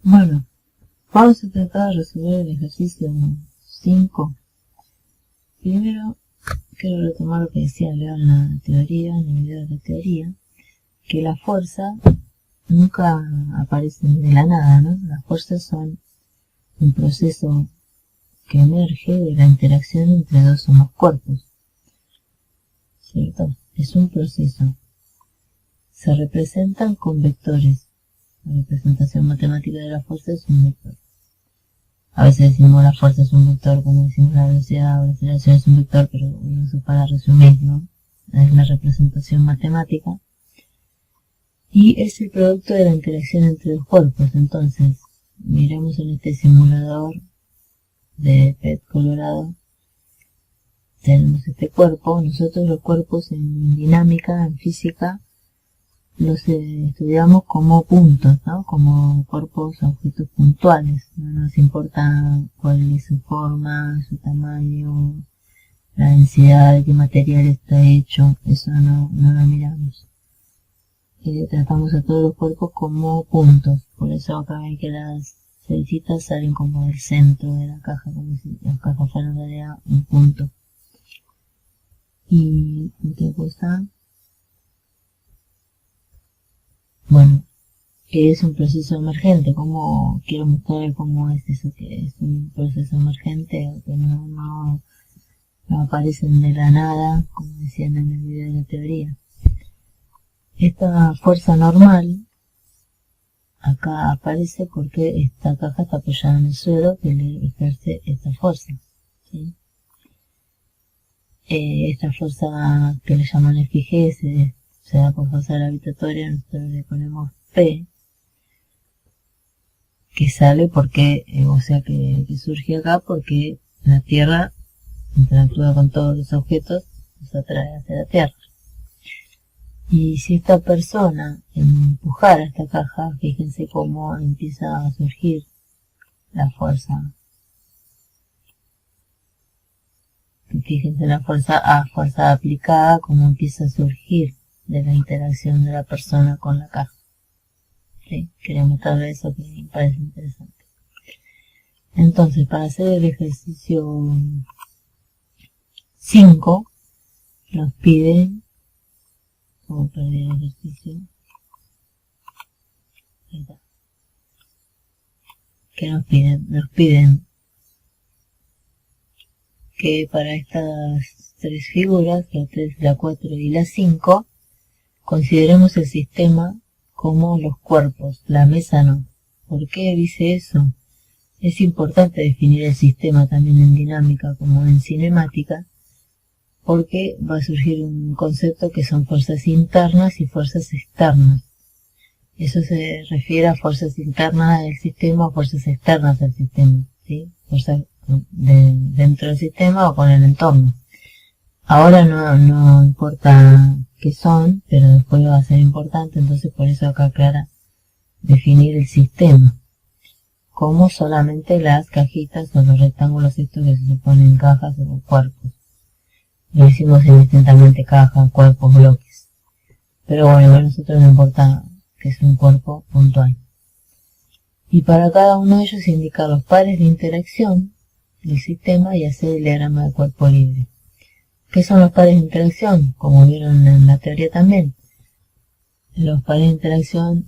Bueno, vamos a tratar de resolver el ejercicio 5. Primero, quiero retomar lo que decía Leo en la teoría, en el video de la teoría, que la fuerza nunca aparece de la nada, ¿no? Las fuerzas son un proceso que emerge de la interacción entre dos o más cuerpos, ¿cierto? Es un proceso. Se representan con vectores. La representación matemática de la fuerza es un vector. A veces decimos la fuerza es un vector, como decimos la velocidad o la aceleración es un vector, pero eso para resumir, ¿no? Es una representación matemática. Y es el producto de la interacción entre los cuerpos. Entonces, miremos en este simulador de PET colorado. Tenemos este cuerpo. Nosotros los cuerpos en dinámica, en física, los estudiamos como puntos, ¿no? Como cuerpos, objetos puntuales. No nos importa cuál es su forma, su tamaño, la densidad, de qué material está hecho. Eso no lo miramos. Tratamos a todos los cuerpos como puntos. Por eso acá ven que las celicitas salen como del centro de la caja, como si la caja fuera en realidad un punto. Y otra cosa, bueno, que es un proceso emergente. Como quiero mostrar cómo es eso, que es un proceso emergente, que no aparecen de la nada, como decían en el video de la teoría. Esta fuerza normal acá aparece porque esta caja está apoyada en el suelo que le ejerce esta fuerza, ¿sí? Esta fuerza que le llaman FG se da por fuerza gravitatoria. Nosotros le ponemos P, que sale porque, o sea que surge acá porque la Tierra interactúa con todos los objetos, los atrae hacia la Tierra. Y si esta persona empujara esta caja, fíjense cómo empieza a surgir la fuerza. Fíjense la fuerza aplicada, cómo empieza a surgir de la interacción de la persona con la caja. ¿Sí? Quería mostrarle eso que me parece interesante. Entonces, para hacer el ejercicio 5, nos piden, ¿cómo perdí el ejercicio? Ahí está. ¿Qué nos piden? Nos piden que para estas tres figuras, la 3, la 4 y la 5, consideremos el sistema como los cuerpos, la mesa no. ¿Por qué dice eso? Es importante definir el sistema también en dinámica como en cinemática, porque va a surgir un concepto que son fuerzas internas y fuerzas externas. Eso se refiere a fuerzas internas del sistema o fuerzas externas del sistema, ¿sí? Fuerzas dentro del sistema o con el entorno. Ahora no importa qué son, pero después va a ser importante, entonces por eso acá aclara definir el sistema como solamente las cajitas o los rectángulos estos que se ponen en cajas o cuerpos. Lo hicimos indistintamente caja, cuerpos, bloques. Pero bueno, a nosotros nos importa que es un cuerpo puntual. Y para cada uno de ellos indicar los pares de interacción del sistema y hacer el diagrama de cuerpo libre. ¿Qué son los pares de interacción? Como vieron en la teoría también. Los pares de interacción,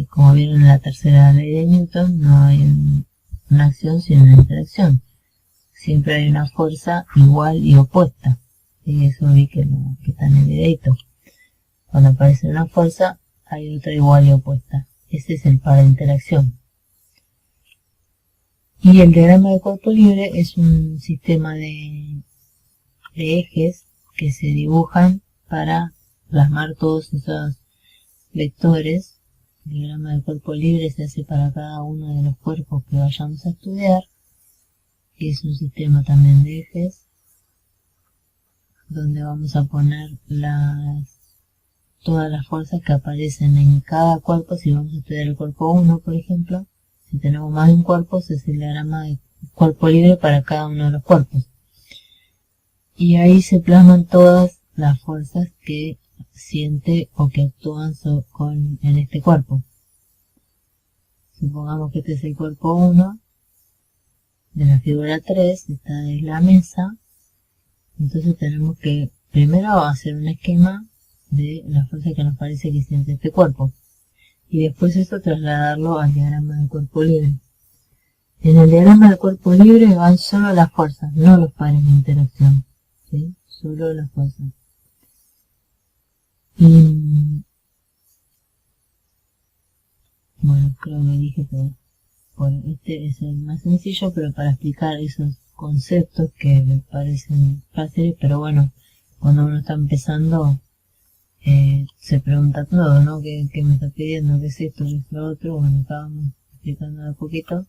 como vieron en la tercera ley de Newton, no hay una acción sino una interacción. Siempre hay una fuerza igual y opuesta. Y eso vi que está en el videito. Cuando aparece una fuerza, hay otra igual y opuesta. Ese es el par de interacción. Y el diagrama de cuerpo libre es un sistema de ejes que se dibujan para plasmar todos esos vectores. El diagrama de cuerpo libre se hace para cada uno de los cuerpos que vayamos a estudiar, y es un sistema también de ejes donde vamos a poner todas las fuerzas que aparecen en cada cuerpo. Si vamos a estudiar el cuerpo 1, por ejemplo, si tenemos más de un cuerpo, se hace el diagrama de cuerpo libre para cada uno de los cuerpos. Y ahí se plasman todas las fuerzas que siente o que actúan en este cuerpo. Supongamos que este es el cuerpo 1 de la figura 3, esta es la mesa. Entonces tenemos que primero hacer un esquema de la fuerza que nos parece que siente este cuerpo. Y después esto trasladarlo al diagrama del cuerpo libre. En el diagrama del cuerpo libre van solo las fuerzas, no los pares de interacción. ¿Sí? Solo las fuerzas. Y bueno, creo que dije todo. Bueno, este es el más sencillo, pero para explicar esos conceptos que me parecen fáciles, pero bueno, cuando uno está empezando, se pregunta todo, ¿no? ¿Qué me está pidiendo? ¿Qué es esto? ¿Qué es lo otro? Bueno, estábamos explicando de a poquito,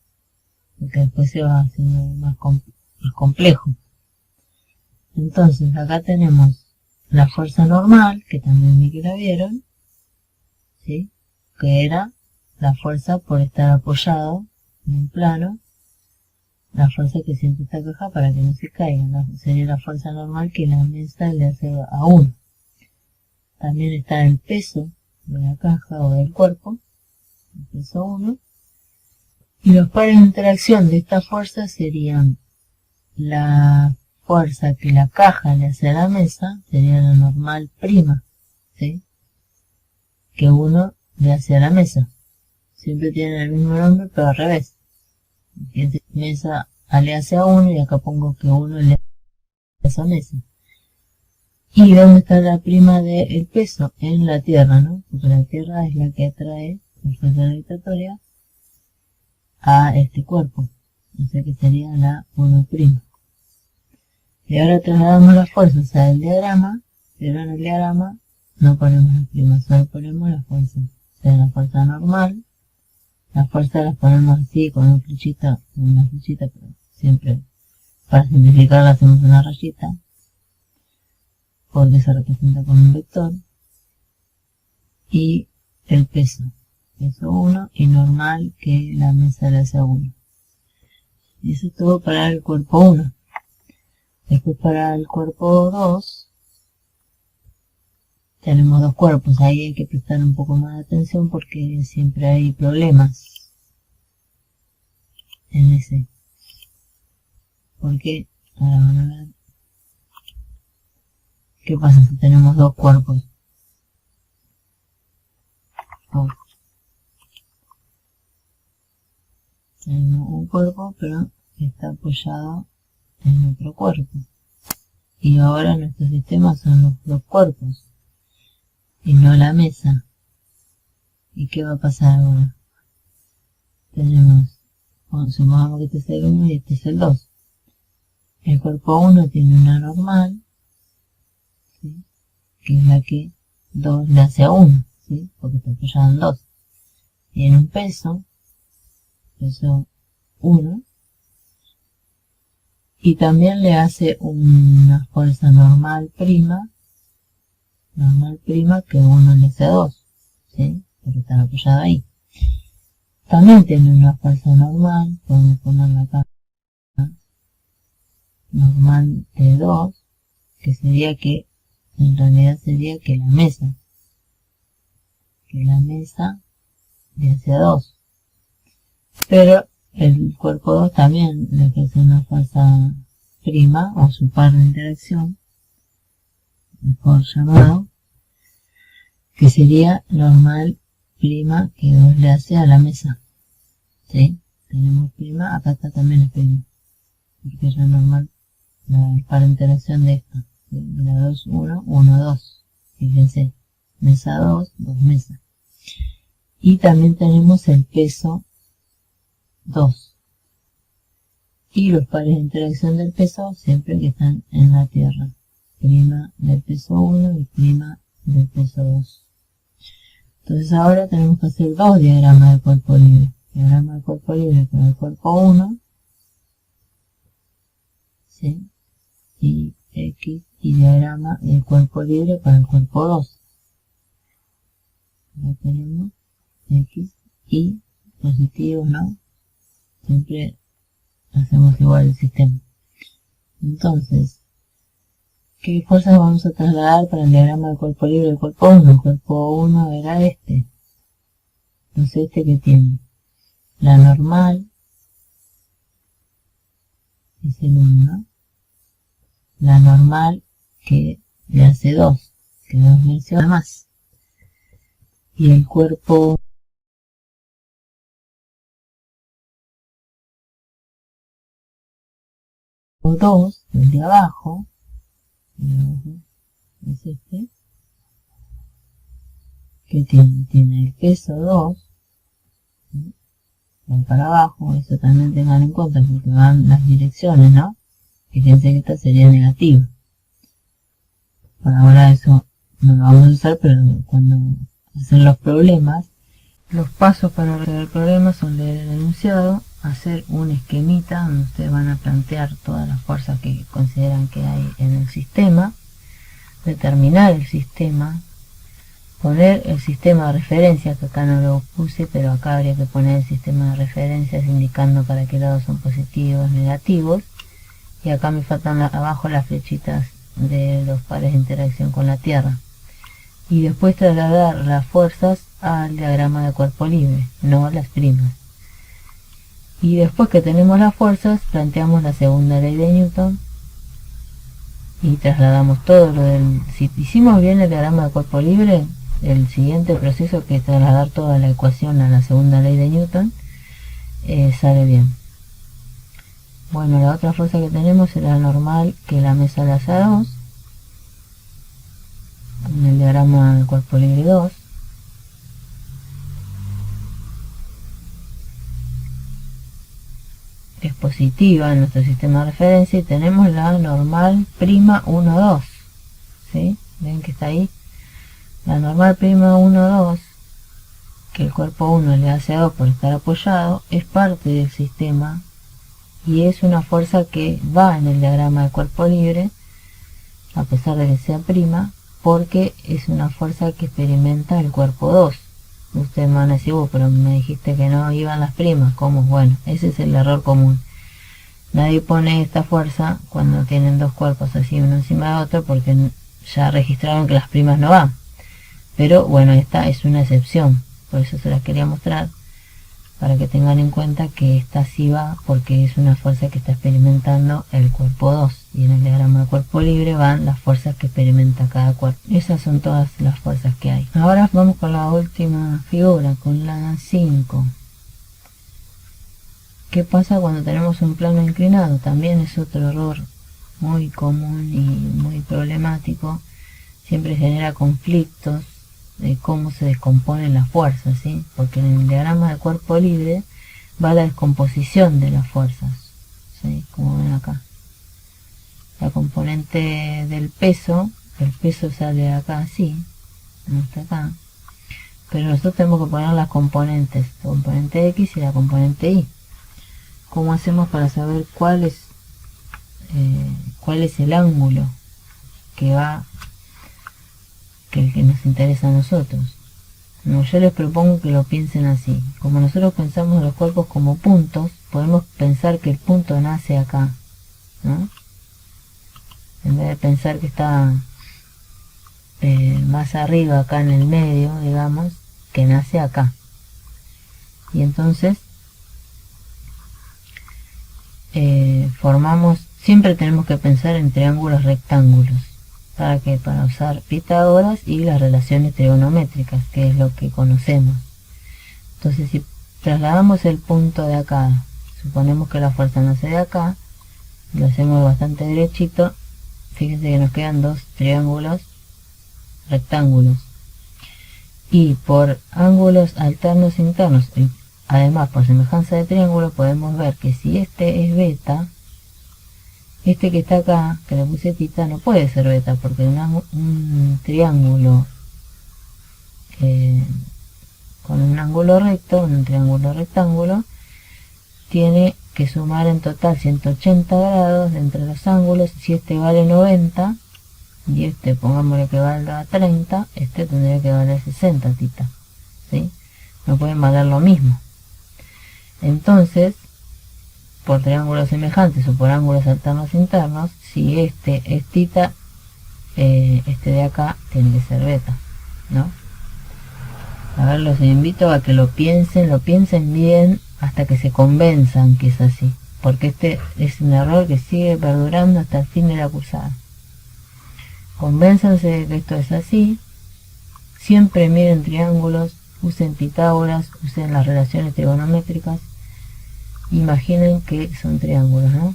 porque después se va haciendo más complejo. Entonces, acá tenemos la fuerza normal, que también vi que la vieron, ¿sí? Que era la fuerza por estar apoyado en un plano, la fuerza que siente esta caja para que no se caiga, sería la fuerza normal que la mesa le hace a uno. También está el peso de la caja o del cuerpo, el peso 1, y los pares de interacción de esta fuerza serían la fuerza que la caja le hace a la mesa, sería la normal prima, ¿sí? Que uno le hace a la mesa. Siempre tienen el mismo nombre, pero al revés. Mesa le hace a uno y acá pongo que uno le hace a mesa. ¿Y dónde está la prima del peso? En la Tierra, ¿no? Porque la Tierra es la que atrae la fuerza gravitatoria a este cuerpo. O sea que sería la 1'. Y ahora trasladamos las fuerzas al diagrama, pero en el diagrama no ponemos las primas, solo ponemos las fuerzas. O sea, la fuerza normal. Las fuerzas las ponemos así, con una flechita, pero siempre para simplificarla hacemos una rayita, porque se representa con un vector. Y el peso 1, y normal que la mesa le hace a 1. Y eso es todo para el cuerpo 1. Después para el cuerpo 2, tenemos dos cuerpos, ahí hay que prestar un poco más de atención porque siempre hay problemas en ese. Porque, ahora van a ver, ¿qué pasa si tenemos dos cuerpos? Tenemos un cuerpo, pero está apoyado en otro cuerpo. Y ahora nuestro sistema son los dos cuerpos, y no la mesa. ¿Y qué va a pasar ahora? Tenemos, supongamos que este es el 1 y este es el 2. El cuerpo 1 tiene una normal, ¿sí? Que es la que 2 le hace a 1, ¿sí? Porque está apoyado en 2. Tiene un peso 1, y también le hace una fuerza normal prima que 1 le hace a 2, ¿sí? Porque está apoyado ahí. También tiene una fuerza normal, podemos ponerla acá, normal de 2, que sería que, en realidad sería que la mesa le hace a 2. Pero el cuerpo 2 también le ejerce una fuerza prima, o su par de interacción, mejor llamado, que sería normal prima que 2 le hace a la mesa. ¿Sí? Tenemos prima, acá está también el prima, porque es la normal, el par de interacción de esta. ¿Sí? La 2, 1, 1, 2. Fíjense, mesa 2, 2 mesas. Y también tenemos el peso 2. Y los pares de interacción del peso siempre que están en la Tierra. Prima del peso 1 y prima del peso 2. Entonces ahora tenemos que hacer dos diagramas del cuerpo libre. Diagrama del cuerpo libre para el cuerpo 1. ¿Sí? Y X. Y diagrama del cuerpo libre para el cuerpo 2. Ya tenemos X y positivos, ¿no? Siempre hacemos igual el sistema. Entonces, ¿qué fuerzas vamos a trasladar para el diagrama del cuerpo libre del cuerpo 1? El cuerpo 1 era este. Entonces, ¿este qué tiene? La normal es el 1, la normal que le hace 2, que 2 versiones más. Y el cuerpo o 2, el de abajo, es este, que tiene el peso 2, ¿sí? Va para abajo, eso también tengan en cuenta porque van las direcciones, ¿no? Fíjense que esta sería negativa. Por ahora eso no lo vamos a usar, pero cuando hacen los problemas, los pasos para resolver el problema son leer el enunciado, hacer un esquemita donde ustedes van a plantear todas las fuerzas que consideran que hay en el sistema, determinar el sistema, poner el sistema de referencia, que acá no lo puse, pero acá habría que poner el sistema de referencias indicando para qué lado son positivos, negativos, y acá me faltan abajo las flechitas de los pares de interacción con la Tierra. Y después trasladar las fuerzas al diagrama de cuerpo libre, no las primas. Y después que tenemos las fuerzas, planteamos la segunda ley de Newton y trasladamos todo lo del... Si hicimos bien el diagrama de cuerpo libre, el siguiente proceso, que es trasladar toda la ecuación a la segunda ley de Newton, sale bien. Bueno, la otra fuerza que tenemos es la normal, que la mesa le hace a 2, en el diagrama del cuerpo libre 2. Es positiva en nuestro sistema de referencia, y tenemos la normal prima 1, 2, ¿sí? ¿Ven que está ahí? La normal prima 1, 2, que el cuerpo 1 le hace a 2 por estar apoyado, es parte del sistema y es una fuerza que va en el diagrama de cuerpo libre, a pesar de que sea prima, porque es una fuerza que experimenta el cuerpo 2. Ustedes me van a decir, pero me dijiste que no iban las primas. ¿Cómo? Bueno, ese es el error común. Nadie pone esta fuerza cuando tienen dos cuerpos así uno encima de otro, porque ya registraron que las primas no van. Pero bueno, esta es una excepción, por eso se las quería mostrar, para que tengan en cuenta que esta sí va, porque es una fuerza que está experimentando el cuerpo 2, y en el diagrama de cuerpo libre van las fuerzas que experimenta cada cuerpo. Esas son todas las fuerzas que hay. Ahora vamos con la última figura, con la 5. ¿Qué pasa cuando tenemos un plano inclinado? También es otro error muy común y muy problemático. Siempre genera conflictos de cómo se descomponen las fuerzas, ¿sí? Porque en el diagrama de cuerpo libre va la descomposición de las fuerzas, ¿sí? Como ven acá. La componente del peso, el peso sale de acá así, no está acá. Pero nosotros tenemos que poner las componentes, la componente X y la componente Y. ¿Cómo hacemos para saber cuál es el ángulo que va, que nos interesa a nosotros? No, yo les propongo que lo piensen así. Como nosotros pensamos los cuerpos como puntos, podemos pensar que el punto nace acá, ¿no? En vez de pensar que está más arriba, acá en el medio, digamos, que nace acá. Y entonces siempre tenemos que pensar en triángulos rectángulos. ¿Para qué? Para usar Pitágoras y las relaciones trigonométricas, que es lo que conocemos. Entonces, si trasladamos el punto de acá, suponemos que la fuerza nace de acá, lo hacemos bastante derechito, fíjense que nos quedan dos triángulos rectángulos. Y por ángulos alternos internos, y además por semejanza de triángulo, podemos ver que si este es beta, este que está acá, que le puse tita, no puede ser beta, porque un triángulo con un ángulo recto, un triángulo rectángulo, tiene que sumar en total 180 grados entre los ángulos. Si este vale 90 y este pongámosle que valga 30, este tendría que valer 60 tita, ¿sí? No pueden valer lo mismo. Entonces, por triángulos semejantes o por ángulos alternos internos, si este es tita, este de acá tiene que ser beta, ¿no? A ver, los invito a que lo piensen bien hasta que se convenzan que es así, porque este es un error que sigue perdurando hasta el fin de la cursada. Convénzanse de que esto es así, siempre miren triángulos, usen Pitágoras, usen las relaciones trigonométricas, imaginen que son triángulos, ¿no?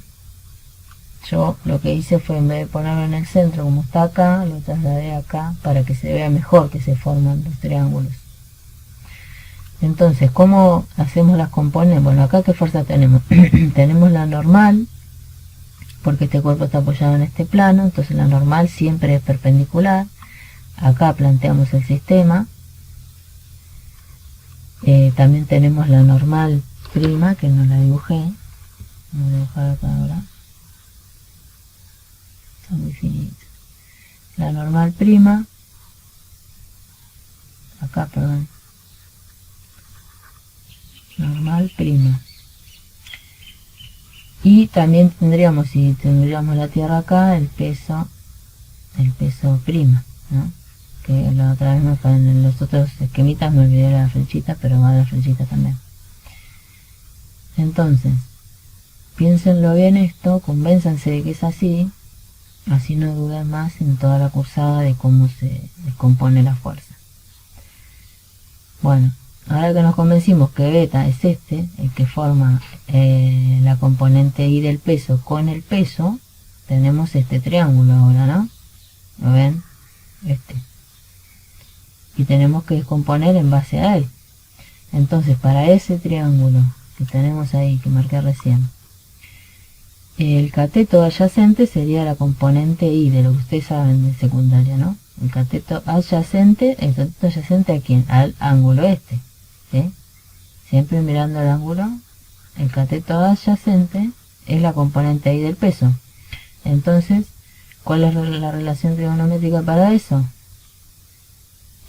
Yo lo que hice fue, en vez de ponerlo en el centro como está acá, lo trasladé acá para que se vea mejor que se forman los triángulos. Entonces, ¿cómo hacemos las componentes? Bueno, acá ¿qué fuerza tenemos? Tenemos la normal, porque este cuerpo está apoyado en este plano, entonces la normal siempre es perpendicular. Acá planteamos el sistema. También tenemos la normal prima, que no la dibujé. Voy a dibujar acá ahora. Está muy finito. La normal prima. Acá, perdón. Normal prima. Y también tendríamos, si tendríamos la Tierra acá, el peso prima, ¿no? Que la otra vez en los otros esquemitas me olvidé la flechita, pero va la flechita también. Entonces, piénsenlo bien esto, convénzanse de que es así, así no duden más en toda la cursada de cómo se descompone la fuerza. Bueno, ahora que nos convencimos que beta es este, el que forma la componente I del peso con el peso, tenemos este triángulo ahora, ¿no? ¿Lo ven? Este. Y tenemos que descomponer en base a él. Entonces, para ese triángulo que tenemos ahí, que marqué recién, el cateto adyacente sería la componente I, de lo que ustedes saben de secundaria, ¿no? El cateto adyacente ¿a quién? Al ángulo este, ¿sí? Siempre mirando el ángulo, el cateto adyacente es la componente I del peso. Entonces, ¿cuál es la relación trigonométrica para eso?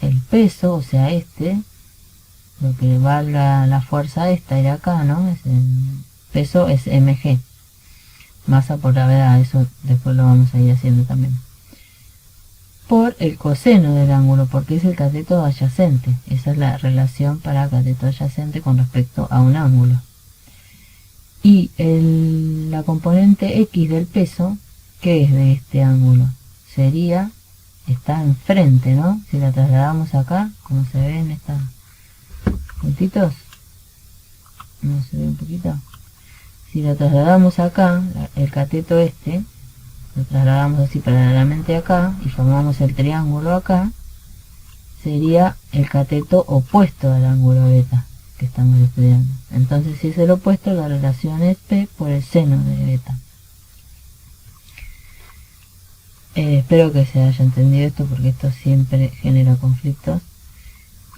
El peso, o sea lo que valga la fuerza esta ir acá, ¿no? El peso es mg, masa por gravedad, eso después lo vamos a ir haciendo también. Por el coseno del ángulo, porque es el cateto adyacente. Esa es la relación para cateto adyacente con respecto a un ángulo. Y la componente X del peso, ¿qué es de este ángulo? Sería, está enfrente, ¿no? Si la trasladamos acá, como se ve en estos puntitos, no se ve un poquito. Si la trasladamos acá, el cateto este, lo trasladamos así paralelamente acá y formamos el triángulo acá, sería el cateto opuesto al ángulo beta que estamos estudiando. Entonces, si es el opuesto, la relación es P por el seno de beta. Espero que se haya entendido esto, porque esto siempre genera conflictos.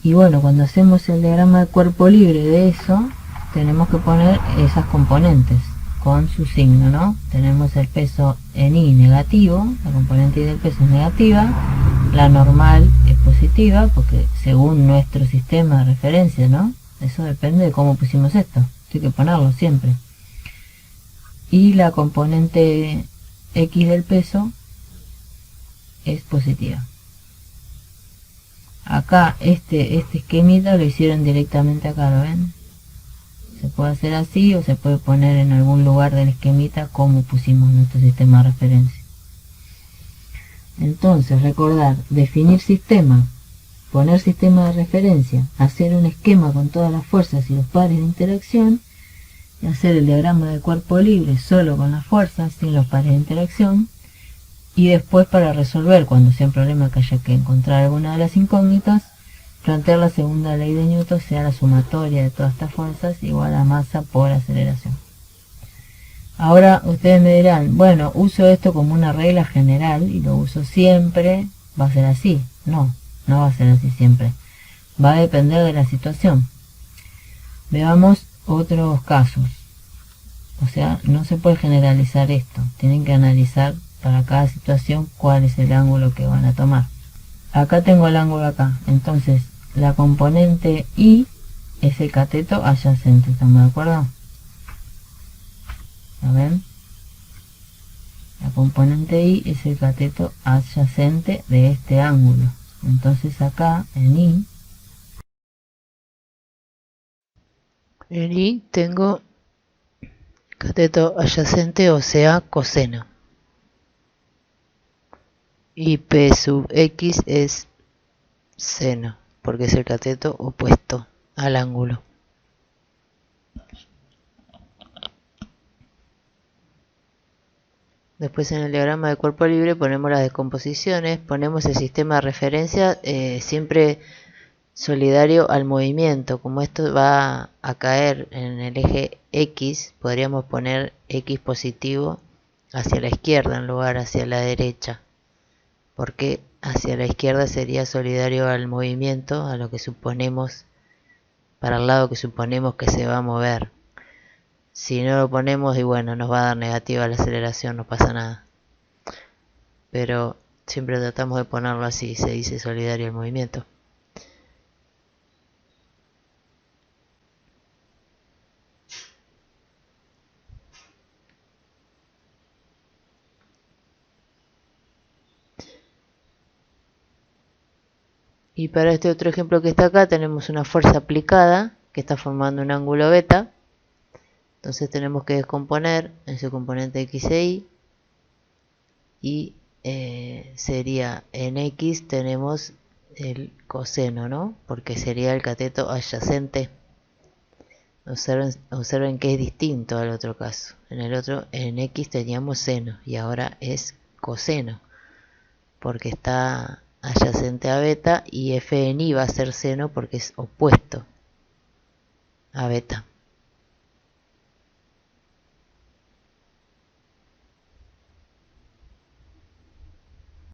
Y bueno, cuando hacemos el diagrama de cuerpo libre de eso, tenemos que poner esas componentes con su signo, ¿no? Tenemos el peso en I negativo, la componente I del peso es negativa, la normal es positiva, porque según nuestro sistema de referencia, ¿no? Eso depende de cómo pusimos esto, hay que ponerlo siempre. Y la componente X del peso es positiva. Acá este esquemita lo hicieron directamente acá, ¿lo ven? Se puede hacer así o se puede poner en algún lugar del esquemita como pusimos nuestro sistema de referencia. Entonces, recordar, definir sistema, poner sistema de referencia, hacer un esquema con todas las fuerzas y los pares de interacción, y hacer el diagrama de cuerpo libre solo con las fuerzas, sin los pares de interacción, y después, para resolver cuando sea un problema que haya que encontrar alguna de las incógnitas, plantear la segunda ley de Newton, sea la sumatoria de todas estas fuerzas igual a masa por aceleración. Ahora ustedes me dirán, bueno, uso esto como una regla general y lo uso siempre, ¿va a ser así? No, no va a ser así siempre. Va a depender de la situación. Veamos otros casos. O sea, no se puede generalizar esto. Tienen que analizar para cada situación cuál es el ángulo que van a tomar. Acá tengo el ángulo acá. Entonces, la componente I es el cateto adyacente. ¿Estamos de acuerdo? ¿Lo ven? La componente I es el cateto adyacente de este ángulo. Entonces acá, en I, En Y tengo cateto adyacente, o sea, coseno. Y P sub X es seno, porque es el cateto opuesto al ángulo. Después en el diagrama de cuerpo libre ponemos las descomposiciones, ponemos el sistema de referencia siempre solidario al movimiento. Como esto va a caer en el eje X, podríamos poner X positivo hacia la izquierda en lugar hacia la derecha, porque hacia la izquierda sería solidario al movimiento, a lo que suponemos, para el lado que suponemos que se va a mover. Si no lo ponemos, y bueno, nos va a dar negativa la aceleración, no pasa nada. Pero siempre tratamos de ponerlo así, se dice solidario al movimiento. Y para este otro ejemplo que está acá tenemos una fuerza aplicada que está formando un ángulo beta. Entonces tenemos que descomponer en su componente x e y. Y sería en x tenemos el coseno, ¿no? Porque sería el cateto adyacente. Observen que es distinto al otro caso. En el otro, en x teníamos seno y ahora es coseno, porque está adyacente a beta, y f en y va a ser seno porque es opuesto a beta.